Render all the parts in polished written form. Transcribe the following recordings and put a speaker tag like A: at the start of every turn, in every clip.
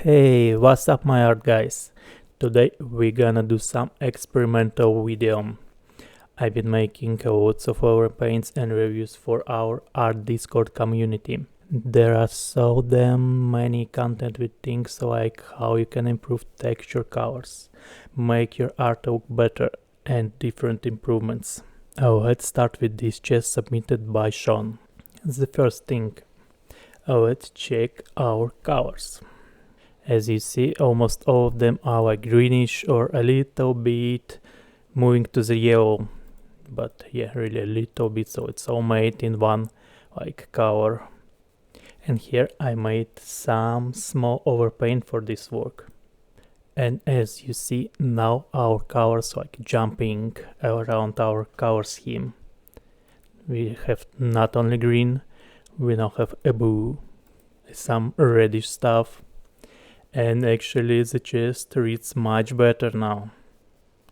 A: Hey, what's up my art guys? Today we're gonna do some experimental video. I've been making lots of overpaints and reviews for our art Discord community. There are so damn many content with things like how you can improve texture colors, make your art look better, and different improvements. Let's start with this chest submitted by Sean. The first thing, let's check our colors. As you see, almost all of them are like greenish or a little bit moving to the yellow, but yeah, really a little bit, so it's all made in one like color. And here I made some small overpaint for this work. And as you see, now our colors like jumping around our color scheme. We have not only green, we now have a blue, some reddish stuff, and actually the chest reads much better now.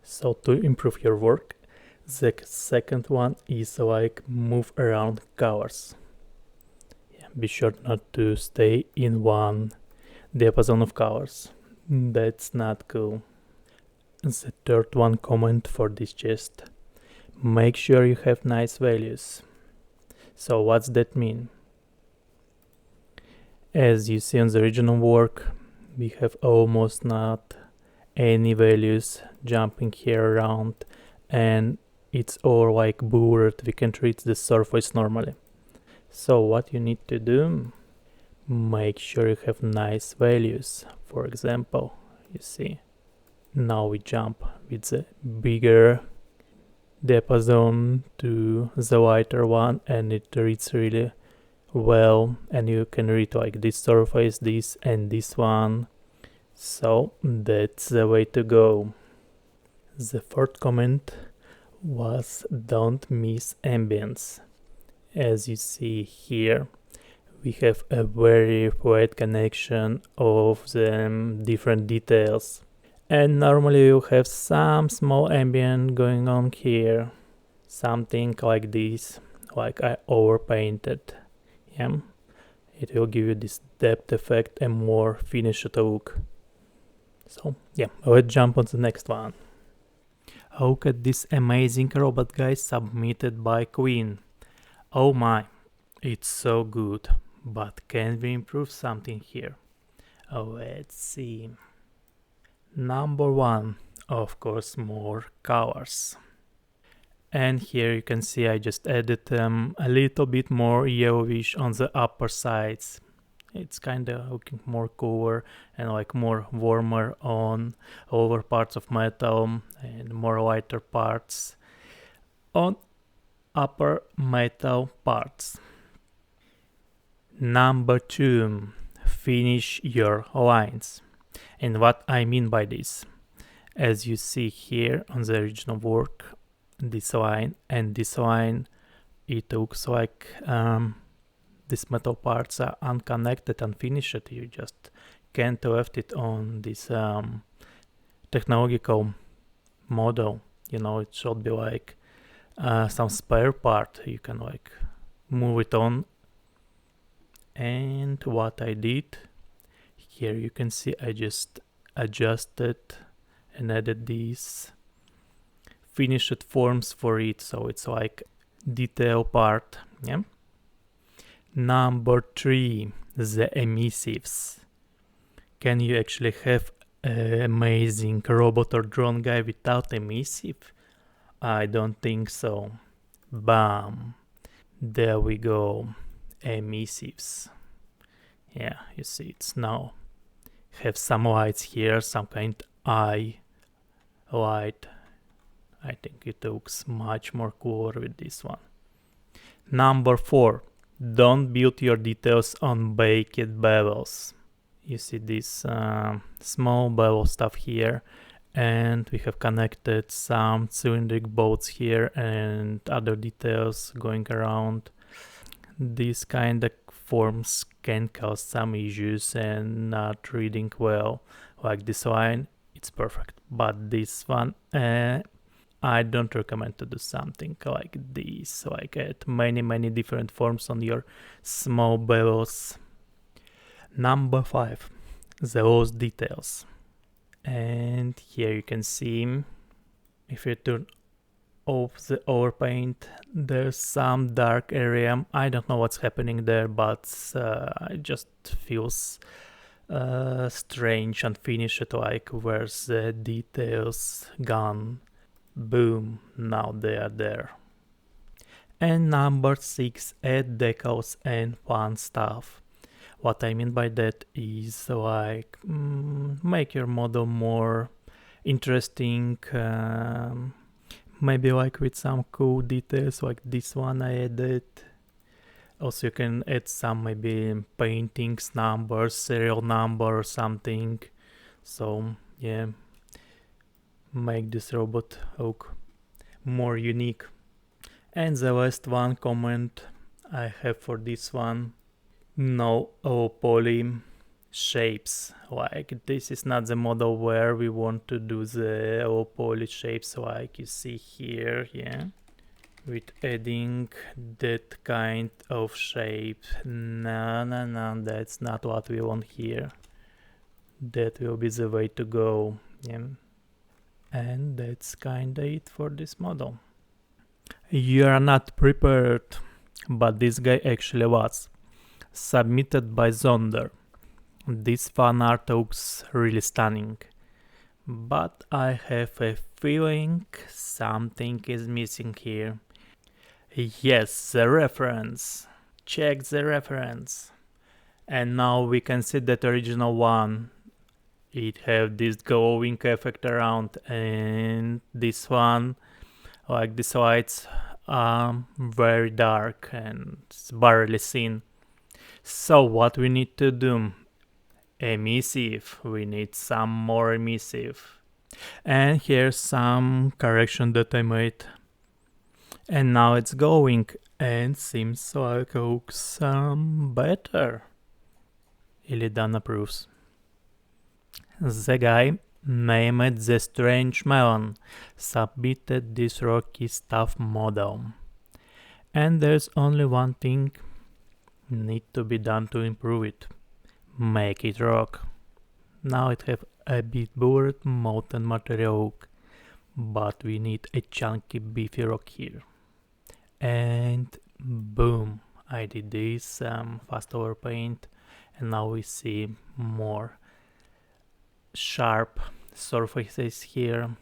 A: So to improve your work, the second one is like move around colors. Be sure not to stay in one diapason of colors. That's not cool. The third one comment for this chest. Make sure you have nice values. So what's that mean? As you see on the original work, we have almost not any values jumping here around, and it's all like blurred. We can't reach the surface normally. So what you need to do, make sure you have nice values. For example, you see, now we jump with the bigger diapason to the lighter one, and it reads really well, and you can read like this surface, this and this one. So that's the way to go. The third comment was don't miss ambience. As you see here, we have a very flat connection of the different details, and normally you have some small ambient going on here, something like this, like I overpainted. Yeah, it will give you this depth effect and more finished look. So yeah, let's jump on the next one. Look at this amazing robot, guys, submitted by Queen. Oh my, it's so good, but can we improve something here? Let's see. Number one, of course, more colors. And here you can see I just added a little bit more yellowish on the upper sides. It's kind of looking more cooler and like more warmer on lower parts of metal and more lighter parts on upper metal parts. Number two, finish your lines. And what I mean by this, as you see here on the original work, this line and this line, it looks like these metal parts are unconnected, unfinished. You just can't left it on this technological model. You know, it should be like some spare part. You can like move it on. And what I did here, you can see I just adjusted and added these finished forms for it, so it's like detail part. Yeah. Number three, the emissives. Can you actually have an amazing robot or drone guy without emissive? I don't think so. Bam, there we go. Emissives. Yeah, you see it's now have some lights here, some kind eye light. I think it looks much more cooler with this one. Number four, don't build your details on baked bevels. You see this small bevel stuff here, and we have connected some cylindric bolts here and other details going around. These kind of forms can cause some issues and not reading well. Like this line, it's perfect, but this one, I don't recommend to do something like this, like add many different forms on your small bevels. Number five, those details. And here you can see, if you turn off the overpaint, there's some dark area. I don't know what's happening there, but it just feels strange, unfinished, like where's the details gone. Boom, now they are there. And number 6, add decals and fun stuff. What I mean by that is like make your model more interesting, maybe like with some cool details like this one I added. Also you can add some maybe paintings, numbers, serial number or something. So yeah, make this robot look more unique. And the last one comment I have for this one, no poly shapes. Like this is not the model where we want to do the poly shapes like you see here, yeah, with adding that kind of shape. No, that's not what we want here. That will be the way to go, yeah. And that's kinda it for this model. You are not prepared, but this guy actually was. Submitted by Zonder. This fan art looks really stunning, but I have a feeling something is missing here. Yes, the reference. Check the reference. And now we can see that original one. It have this glowing effect around, and this one, like these lights, are very dark and it's barely seen. So what we need to do? Emissive. We need some more emissive. And here's some correction that I made. And now it's going and seems like it looks better. Illidan approves. The guy named the Strange Melon submitted this rocky stuff model. And there's only one thing need to be done to improve it. Make it rock. Now it have a bit blurred molten material look, but we need a chunky beefy rock here. And boom, I did this fast overpaint, and now we see more sharp surfaces here,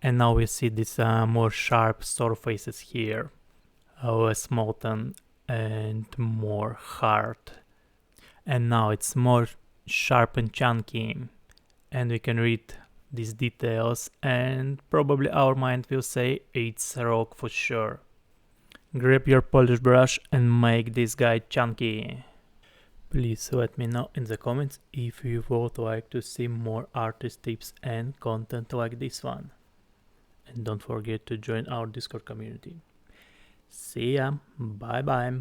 A: and now we see these more sharp surfaces here, less molten and more hard, and now it's more sharp and chunky, and we can read these details, and probably our mind will say it's a rock for sure. Grab your polish brush and make this guy chunky. Please let me know in the comments if you would like to see more artist tips and content like this one. And don't forget to join our Discord community. See ya, bye bye.